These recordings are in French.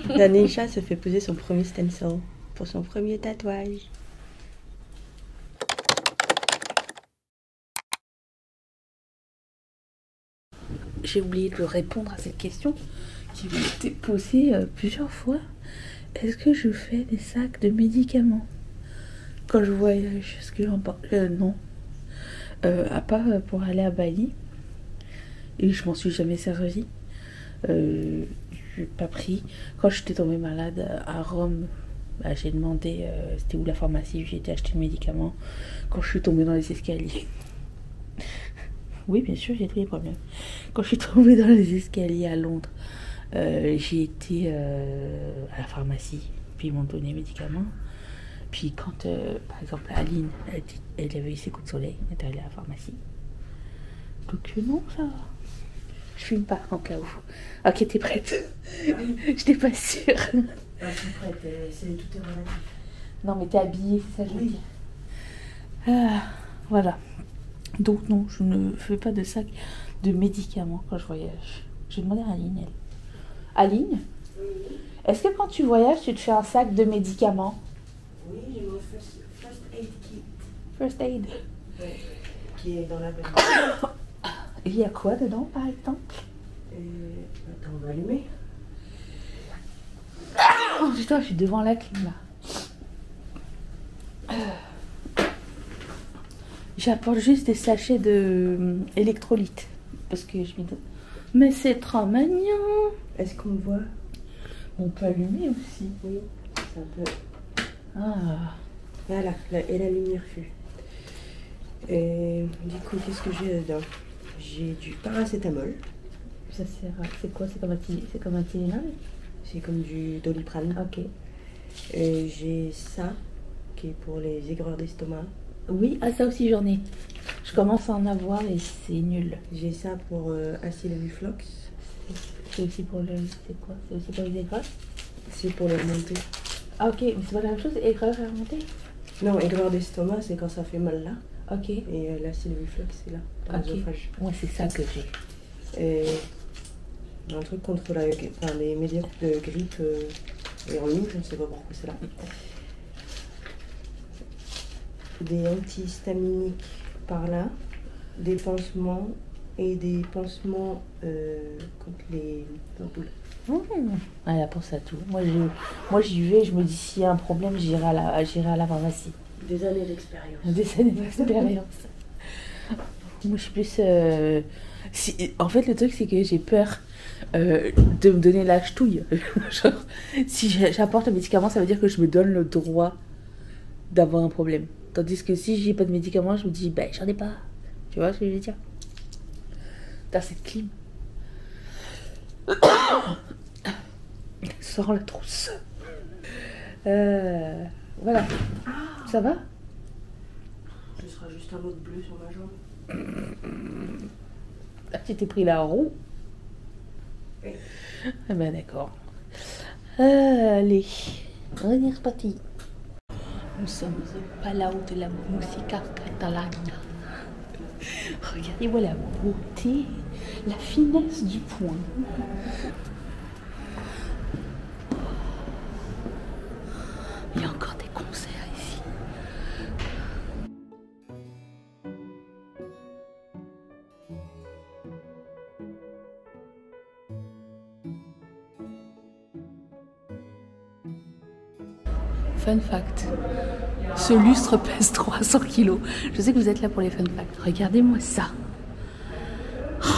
Danisha se fait poser son premier stencil pour son premier tatouage. J'ai oublié de répondre à cette question qui m'a été posée plusieurs fois. Est-ce que je fais des sacs de médicaments quand je voyage? Est-ce que j'en parle? Non. À part pour aller à Bali. Et je m'en suis jamais servi. J'ai pas pris. Quand j'étais tombée malade à Rome, bah, j'ai demandé c'était où la pharmacie, j'ai été acheter le médicament. Quand je suis tombée dans les escaliers. Oui, bien sûr, j'ai tous les problèmes. Quand je suis tombée dans les escaliers à Londres, j'ai été à la pharmacie, puis ils m'ont donné les médicaments. Puis quand, par exemple, Aline, elle avait eu ses coups de soleil, elle est allée à la pharmacie. Donc non, ça va. Je fume pas, en cas où. Ok, t'es prête? J'étais pas sûre. Je suis prête, tout est relatif. Non, mais t'es habillée, c'est ça que je veux dire. Ah, voilà. Donc non, je ne fais pas de sac de médicaments quand je voyage. J'ai demandé à Aline, elle. Aline, est-ce que quand tu voyages, tu te fais un sac de médicaments? Oui, j'ai mon first aid kit. First aid. Ouais, qui est dans la valise. Il y a quoi dedans, par exemple? Attends, on va allumer. Oh putain, je suis devant la clim là. J'apporte juste des sachets de électrolytes. Parce que je m'y donne. Mais c'est trop mignon. Est-ce qu'on voit? On peut allumer aussi. Oui, c'est un peu. Ah. Voilà, et la lumière fut. Et du coup, qu'est-ce que j'ai dedans? J'ai du paracétamol. Ça sert à... C'est quoi? C'est comme un Tylenol? C'est comme du Doliprane. Ok. Et j'ai ça, qui est pour les aigreurs d'estomac. Oui, ah ça aussi j'en ai. Je commence à en avoir et c'est nul. J'ai ça pour acide reflux. C'est aussi pour le... C'est quoi? C'est aussi pour les aigreurs? C'est pour les remontées. Ah ok, mais c'est pas la même chose, aigreur et remontée? Non, aigreur d'estomac, c'est quand ça fait mal là. Ok. Et l'acide reflux, c'est là, dans l'œsophage. Moi c'est ça que j'ai. Et un truc contre les médias de grippe et en ligne, je ne sais pas pourquoi c'est là. Des antihistaminiques par là, des pansements et des pansements contre les ampoules. Elle a pensé à tout. Moi j'y vais, je me dis s'il y a un problème, j'irai à la pharmacie. Des années d'expérience. Des années d'expérience. Moi je suis plus... en fait le truc c'est que j'ai peur de me donner la ch'touille. Genre, si j'apporte un médicament, ça veut dire que je me donne le droit d'avoir un problème. Tandis que si j'ai pas de médicaments, je me dis, ben j'en ai pas. Tu vois ce que je veux dire? Dans cette clim. Sors la trousse. Voilà. Ça va? Ce sera juste un mot de bleu sur ma jambe. Ah, tu t'es pris la roue? Oui. Ah ben d'accord. Allez, on est reparti. Nous sommes au Palau de la Musica Catalana. Regardez-moi la beauté, la finesse du point. Il y a encore des concerts ici. Fun fact, ce lustre pèse 300 kilos. Je sais que vous êtes là pour les fun facts. Regardez-moi ça.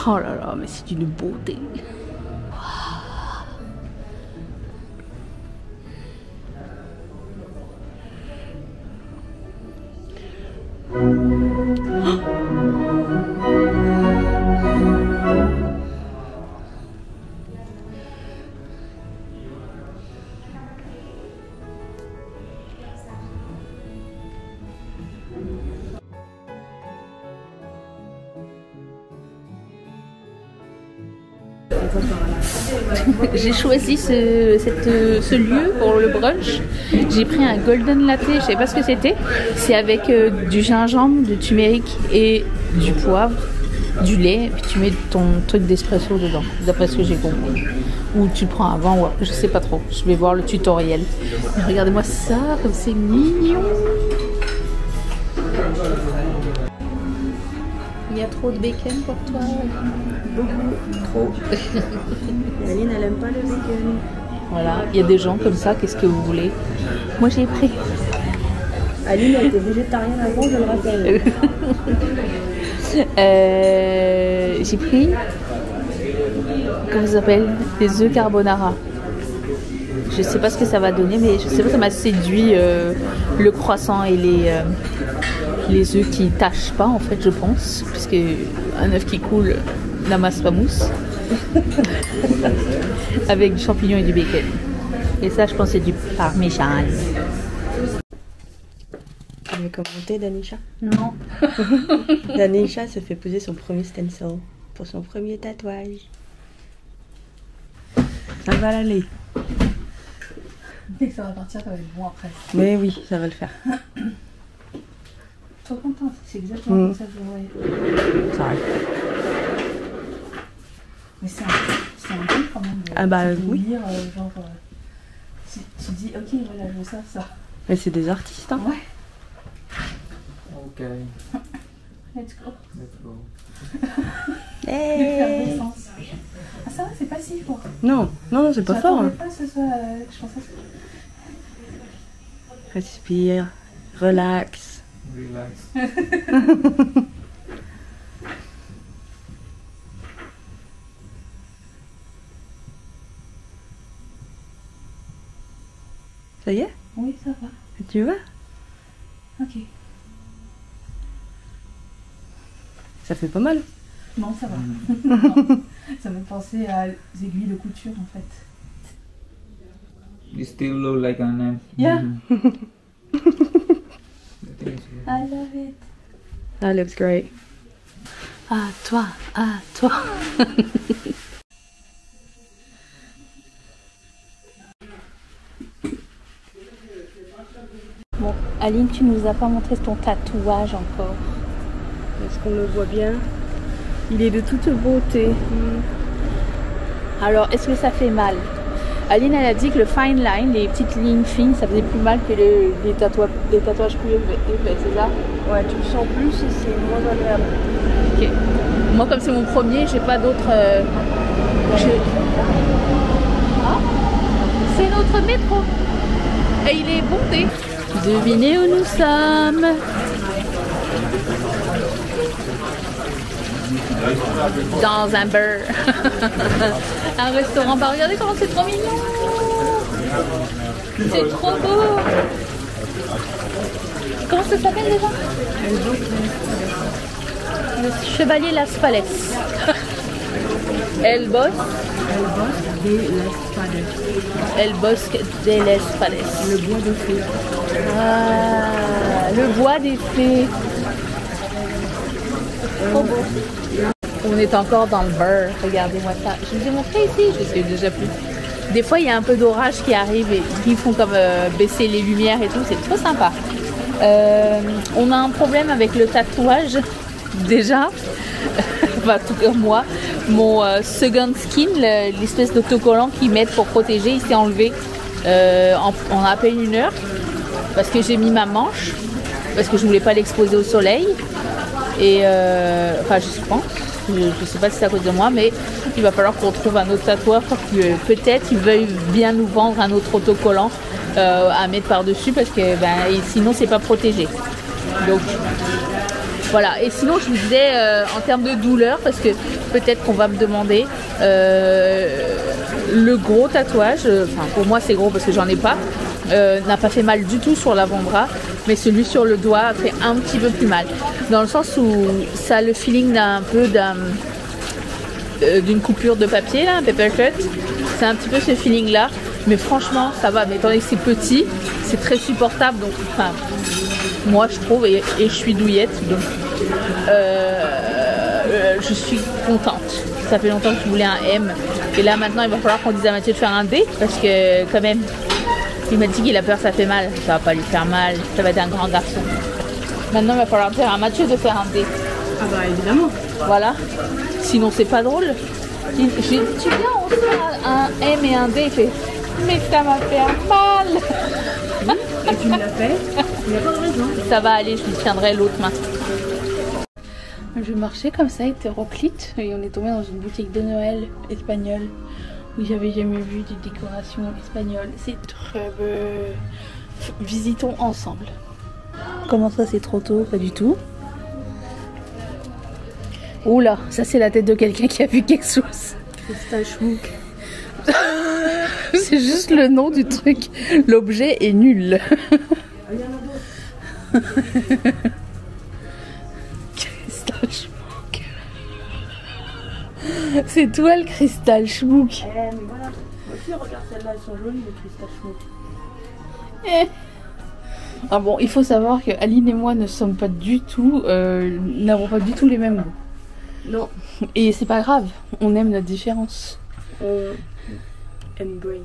Oh là là, mais c'est une beauté. J'ai choisi ce lieu pour le brunch. J'ai pris un golden latte, je sais pas ce que c'était. C'est avec du gingembre, du turmeric et du poivre. du lait, puis tu mets ton truc d'espresso dedans, d'après ce que j'ai compris. Ou tu le prends avant, ou je sais pas trop. Je vais voir le tutoriel. Mais regardez-moi ça, comme c'est mignon. Il y a trop de bacon pour toi? Beaucoup, trop. Aline, elle aime pas le bacon. Voilà, il y a des gens comme ça, qu'est-ce que vous voulez? Moi j'ai pris. Aline, elle était végétarienne avant, je le rappelle. J'ai pris, comment ça s'appelle? Des œufs carbonara. Je sais pas ce que ça va donner, mais je sais pas, ça m'a séduit le croissant et les œufs qui tâchent pas en fait, je pense, puisque un œuf qui coule n'amasse pas mousse. Avec du champignon et du bacon. Et ça, je pense, c'est du parmesan. Tu veux commenter, Danisha? Non. Danisha se fait poser son premier stencil pour son premier tatouage. Ça va l'aller. Dès que ça va partir, ça va être bon après. Mais oui, ça va le faire. Sois contente, c'est exactement comme ça que je voudrais. Sorry. Mais c'est un truc quand même. Ah bah tu peux oui. lire, genre, tu dis, ok, voilà, je veux ça. Mais c'est des artistes, hein. Ouais. Ok, Let's go. let's go. Hey. Ah ça va, c'est pas si fort. Non, non, c'est pas fort. Hein. Pas que ce soit, je pensais que... Respire, relax. Relax. Ça y est? Oui, ça va. Tu vas? Ok. Ça fait pas mal. Non, ça va. Non. Ça me fait penser à des aiguilles de couture en fait. You still look like an Yeah. The thing is, I love it. That looks great. À toi, à toi. Bon, Aline, tu nous as pas montré ton tatouage encore. Est-ce qu'on le voit bien? Il est de toute beauté. Alors, est-ce que ça fait mal? Aline, elle a dit que le fine line, les petites lignes fines, ça faisait plus mal que les tatouages plus épais, c'est ça? Ouais, tu le sens plus et c'est moins agréable. Ok. Moi, comme c'est mon premier, j'ai pas d'autres. Ah, c'est notre métro. Et il est bondé. Devinez où nous sommes. Dans un beurre. Un restaurant. Bah, regardez comment c'est trop mignon. C'est trop beau. Comment ça s'appelle déjà? Le chevalier Las Palais. El Bosque de Las Palais. Le bois de fée. Ah, le bois des fées. Trop beau. On est encore dans le beurre. Regardez-moi ça. Je vous ai montré ici. Je sais déjà plus. Des fois, il y a un peu d'orage qui arrive et qui font comme baisser les lumières et tout. C'est trop sympa. On a un problème avec le tatouage. Déjà, enfin, en tout cas moi, mon second skin, l'espèce d'autocollant qu'ils mettent pour protéger, il s'est enlevé en à peine 1 heure parce que j'ai mis ma manche, parce que je voulais pas l'exposer au soleil. Et enfin, je pense, je sais pas si c'est à cause de moi, mais il va falloir qu'on trouve un autre tatoueur pour que peut-être ils veuillent bien nous vendre un autre autocollant à mettre par-dessus parce que sinon c'est pas protégé. Donc voilà, et sinon je vous disais en termes de douleur, parce que peut-être qu'on va me demander, le gros tatouage, enfin pour moi c'est gros parce que j'en ai pas, n'a pas fait mal du tout sur l'avant-bras, mais celui sur le doigt fait un petit peu plus mal, dans le sens où ça a le feeling d'une coupure de papier, là, un paper cut, c'est un petit peu ce feeling là, mais franchement ça va, mais étant donné que c'est petit, c'est très supportable, donc enfin, moi je trouve, et je suis douillette, donc je suis contente. Ça fait longtemps que je voulais un M, et là maintenant il va falloir qu'on dise à Mathieu de faire un D, parce que quand même il m'a dit qu'il a peur, ça fait mal, ça va pas lui faire mal, ça va être un grand garçon. Maintenant il va falloir dire à Mathieu de faire un D. Ah bah évidemment. Voilà. Sinon, c'est pas drôle. J'ai dit, tu viens, on fait un M et un D. Il fait, mais ça m'a fait mal. Et tu me l'as fait. Il n'y a pas de raison. Ça va aller, je lui tiendrai l'autre main. Je marchais comme ça, hétéroclite, et on est tombé dans une boutique de Noël espagnole où j'avais jamais vu de décoration espagnole. C'est très beau. Visitons ensemble. Comment ça, c'est trop tôt? Pas du tout. Oula, ça c'est la tête de quelqu'un qui a vu quelque chose. Crystal Schmuck. C'est juste le nom du truc. L'objet est nul. Ah, il y en a d'autres. Crystal Schmuck. C'est toi le Crystal Schmuck. Mais voilà. Moi aussi, regarde celles-là, elles sont jolies, les Crystal Schmuck. Ah bon, il faut savoir que Aline et moi ne sommes pas du tout, n'avons pas du tout les mêmes goûts. Non. Et c'est pas grave, on aime notre différence. Embrace.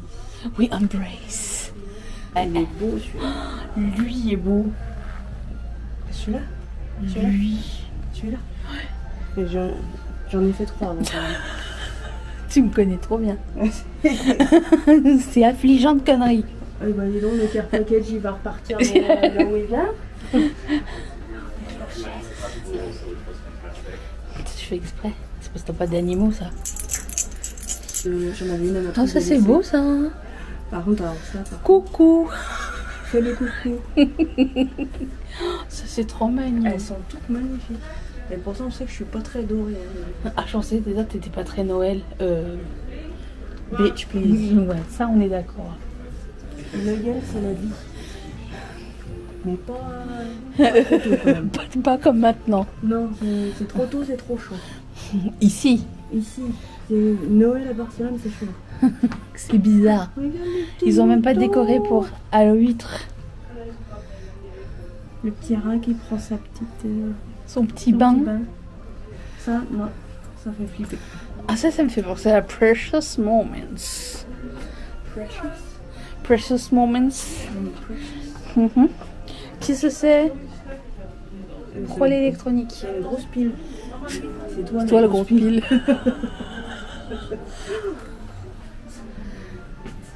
Oui, embrace. Il est beau celui-là. Lui est beau. Celui-là. Lui. Celui-là. Ouais. J'en ai fait 3 avant. Tu me connais trop bien. C'est affligeant de conneries. Ah bah dis donc, le care package il va repartir là où il vient. Tu fais exprès. C'est parce que t'as pas d'animaux, ça. J'en avais une à ma Ah, ça c'est beau, ça. Par contre, alors ça, Coucou. fais le coucou. Ça c'est trop mignon. Elles sont toutes magnifiques. Et pourtant, on sait que je suis pas très dorée. Hein. Ah, j'en sais déjà que t'étais pas très Noël. Bitch, please. Ouais, ça on est d'accord. Noël, c'est la vie. Mais pas trop tôt quand même. Pas comme maintenant. Non, c'est trop tôt, c'est trop chaud. Ici, Ici, c'est Noël à Barcelone, c'est chaud. c'est bizarre. Regarde les petits Ils ont même pas moutons. décoré pour à l'huître. Le petit rat qui prend sa petite... Son petit son bain. petit bain. Ça, moi, ça fait flipper. Ah, ça me fait penser à Precious Moments. Precious. Precious Moments. Precious. Mhm. Qui ce c'est? Quoi l'électronique? Il y a une grosse pile. C'est toi, Toi le gros pile.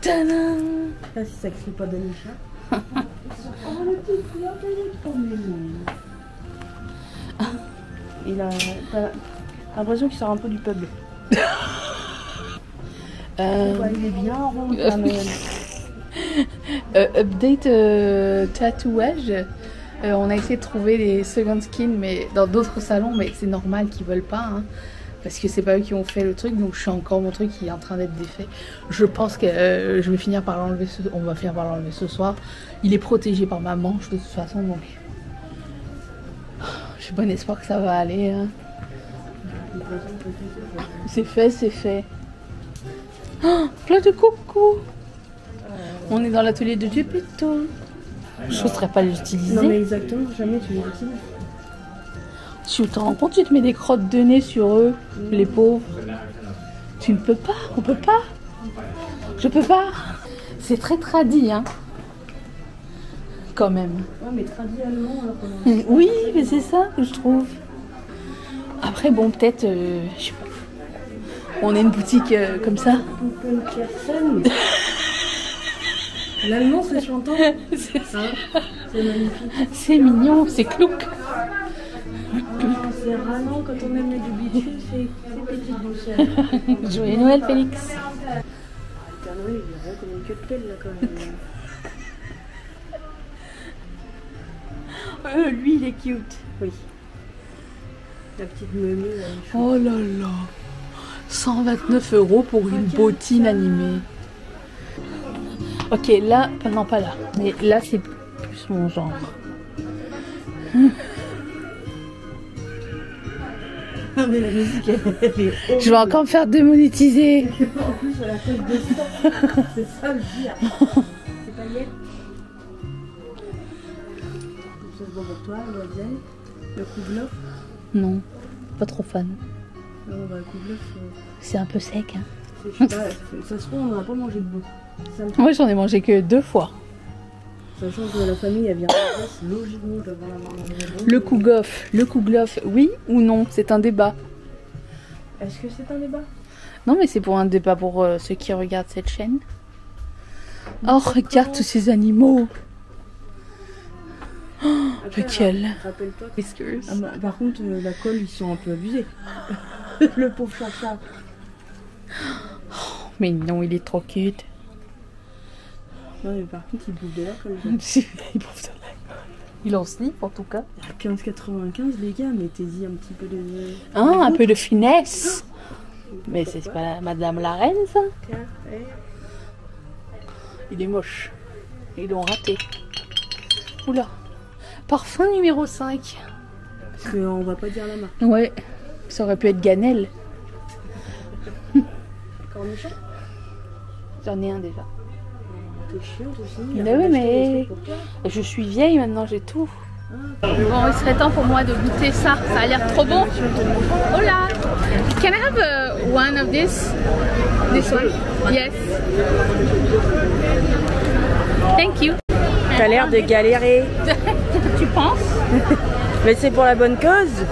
Tadam! Ah, si ça crie pas d'Anisha. Oh, le petit fleur, il est trop mignon. T'as l'impression qu'il sort un peu du pub. Il est bien rond, à Noël. Update tatouage. On a essayé de trouver les second skin mais dans d'autres salons, mais c'est normal qu'ils veulent pas, hein, parce que c'est pas eux qui ont fait le truc, donc je suis encore mon truc qui est en train d'être défait. Je pense que je vais finir par l'enlever. On va finir par l'enlever ce soir. Il est protégé par ma manche de toute façon, donc j'ai bon espoir que ça va aller. Hein. C'est fait, c'est fait. Oh, plein de coucou. On est dans l'atelier de Geppetto. Je n'oserais pas l'utiliser. Non mais exactement, jamais tu l'utilises. Tu te rends compte, tu te mets des crottes de nez sur eux, les pauvres. Tu ne peux pas, on peut pas. Je peux pas. C'est très tradi, hein. Quand même. Ouais, mais tradit allemand alors qu'on a... Oui, mais c'est ça que je trouve. Après, bon, peut-être, je sais pas. On a une boutique comme ça. Personne. L'allemand c'est chantant. C'est Hein, c'est magnifique. c'est mignon, c'est clouc. Ah, c'est ralent quand on aime les dubitus, c'est petite douceur. Joyeux Noël, Félix. Père Noël, il est rond comme une queue de pelle là quand même. Lui, il est cute. Oui. La petite momie là. Oh là là. 129 € pour une bottine animée. Ok, là, non pas là, mais là c'est plus mon genre. Ah mais la musique elle est horrible. Je vais encore me faire démonétiser. En plus elle a fait de sang. C'est ça le pire. C'est pas lié. Ça se voit pour toi, l'oiseille. Le Kouglof. Non, pas trop fan. Non, bah, le Kouglof, C'est un peu sec. Hein. je sais pas, ça se trouve on n'en a pas mangé de bon. Ça me Moi j'en ai mangé que 2 fois. Ça Sachant que la famille elle vient de Grèce, logiquement d'avoir la marque. Le Kouglof, oui ou non? C'est un débat. Est-ce que c'est un débat? Non, mais c'est pour un débat pour ceux qui regardent cette chaîne. Oh, regarde tous ces animaux. Oh, lequel? Rappelle-toi. Whiskers. Ah, bah, par contre, la colle, ils sont un peu abusés. Le pauvre chat. Mais non, il est trop cute. Non, mais par contre, il bouffe de la colle. Il bouffe de la colle. Il en slip en tout cas. 15,95 les gars, mettez-y un petit peu de... Ah, un peu de finesse. Mais c'est pas Madame la Reine, ça? Il est moche. Ils l'ont raté. Oula. Parfum numéro 5. Parce qu'on va pas dire la marque. Ouais. Ça aurait pu être Ganel. Cornichon? J'en ai un déjà. T'es chiante aussi. Mais oui, mais je suis vieille maintenant, j'ai tout. Bon, il serait temps pour moi de goûter ça. Ça a l'air trop bon. Hola. Can I have one of this? This one? Yes. Thank you. T'as l'air de galérer. Tu penses? Mais c'est pour la bonne cause.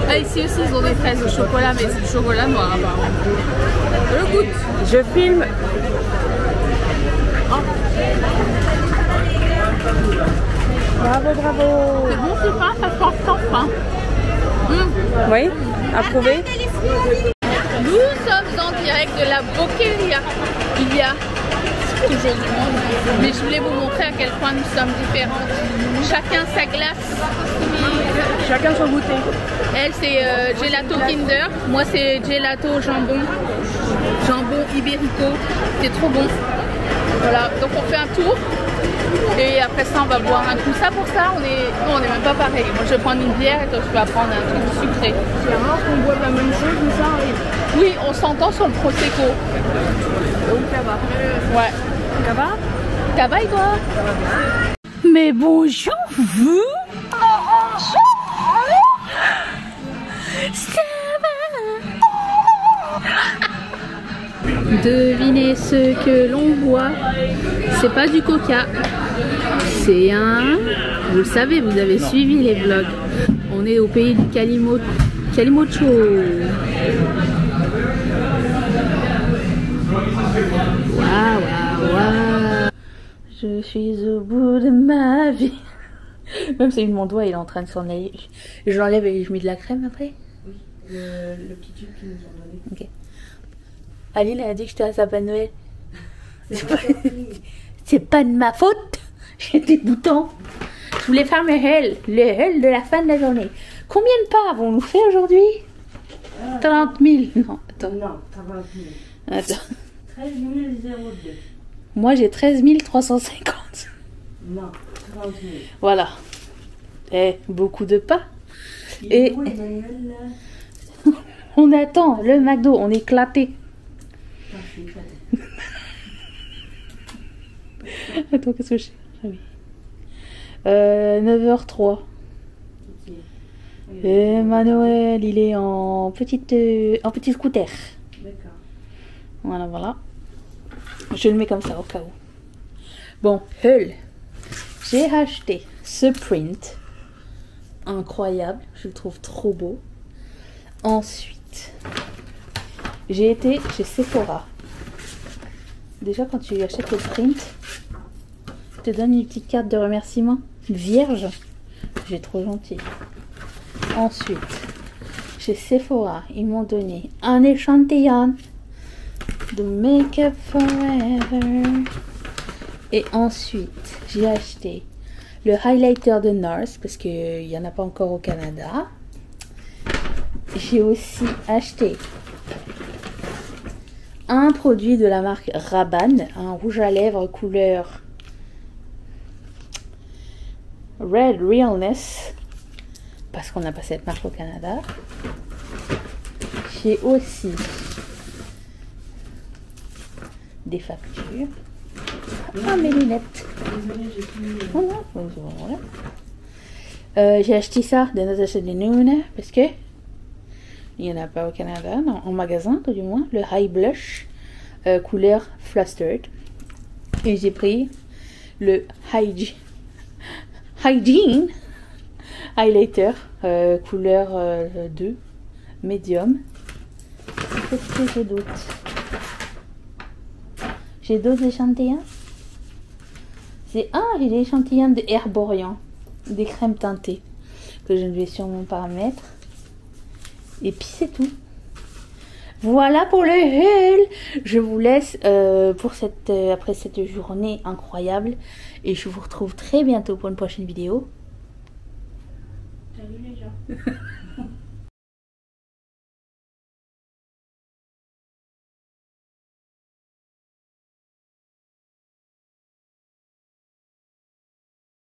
Ah, ici aussi, ils ont des fraises au chocolat, mais c'est du chocolat noir apparemment. Je goûte. Je filme. Bravo, bravo. C'est bon, c'est pas, ça sent sans fin. Oui, approuvé. Nous sommes en direct de la Boqueria. Il y a toujours du monde, mais je voulais vous montrer à quel point nous sommes différentes. Chacun sa glace. Chacun son goûter. Elle c'est gelato Kinder, moi c'est gelato jambon ibérico. C'est trop bon. Voilà, donc on fait un tour et après ça on va boire un coup. Ça pour ça on est même pas pareil. Moi je vais prendre une bière et toi tu vas prendre un truc sucré. C'est rare qu'on boive la même chose, mais ça arrive. Oui, on s'entend sur le prosecco. Donc ça va. Ouais. Ça va? Ça va et toi? Mais bonjour vous. Ça va? Devinez ce que l'on boit. C'est pas du coca. C'est un... Vous le savez, vous avez suivi les vlogs. On est au pays du Calimocho. Waouh, waouh, waouh. Je suis au bout de ma vie. Même si mon doigt il est en train de s'en aller. Je l'enlève et je mets de la crème après. Oui, le petit tube qu'ils nous ont donné. Ok. Aline elle a dit que j'étais à sapin de Noël. C'est pas de ma faute. J'ai des boutons. Je voulais faire mes L, le L de la fin de la journée. Combien de pas avons-nous fait aujourd'hui? 30 000. Non, attends. Non, t'as 20 000. Attends. 13 002. Moi j'ai 13 350. Non, 30 000. Voilà. Et beaucoup de pas. Et Et on attend le McDo, on est éclaté. Attends, qu'est-ce que je sais? Ah oui. 9h03. Emmanuel, il est en petit scooter. D'accord. Voilà, voilà. Je le mets comme ça au cas où. Bon, Hull. J'ai acheté ce print. Incroyable. Je le trouve trop beau. Ensuite, j'ai été chez Sephora. Déjà, quand tu achètes le print, je te donne une petite carte de remerciement. Vierge. J'ai trop gentil. Ensuite, chez Sephora, ils m'ont donné un échantillon de Make Up Forever. Et ensuite, j'ai acheté le highlighter de NARS parce qu'il n'y en a pas encore au Canada. J'ai aussi acheté un produit de la marque Rabanne, un rouge à lèvres couleur Red Realness parce qu'on n'a pas cette marque au Canada. J'ai aussi des factures. Ah, mes lunettes. Voilà. J'ai acheté ça de Natasha Denona parce que il n'y en a pas au Canada, non, en magasin tout du moins. Le High Blush couleur Flustered. Et j'ai pris le Hygiene Highlighter couleur 2 médium. Qu'est-ce que j'ai d'autre? J'ai d'autres échantillons. J'ai des échantillons de Herborian, des crèmes teintées que je ne vais sûrement pas mettre. Et puis c'est tout. Voilà pour le haul. Je vous laisse pour après cette journée incroyable et je vous retrouve très bientôt pour une prochaine vidéo. Salut les gens.